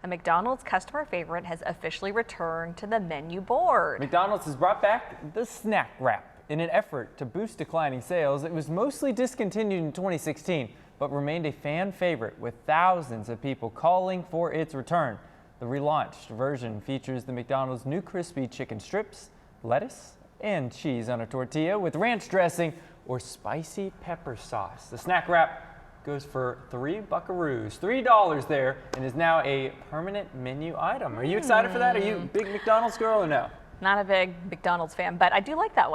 A McDonald's customer favorite has officially returned to the menu board. McDonald's has brought back the snack wrap. In an effort to boost declining sales, it was mostly discontinued in 2016, but remained a fan favorite with thousands of people calling for its return. The relaunched version features the McDonald's new crispy chicken strips, lettuce, and cheese on a tortilla with ranch dressing or spicy pepper sauce. The snack wrap goes for $3 buckaroos, $3 there, and is now a permanent menu item. Are you excited for that? Are you a big McDonald's girl or no? Not a big McDonald's fan, but I do like that one.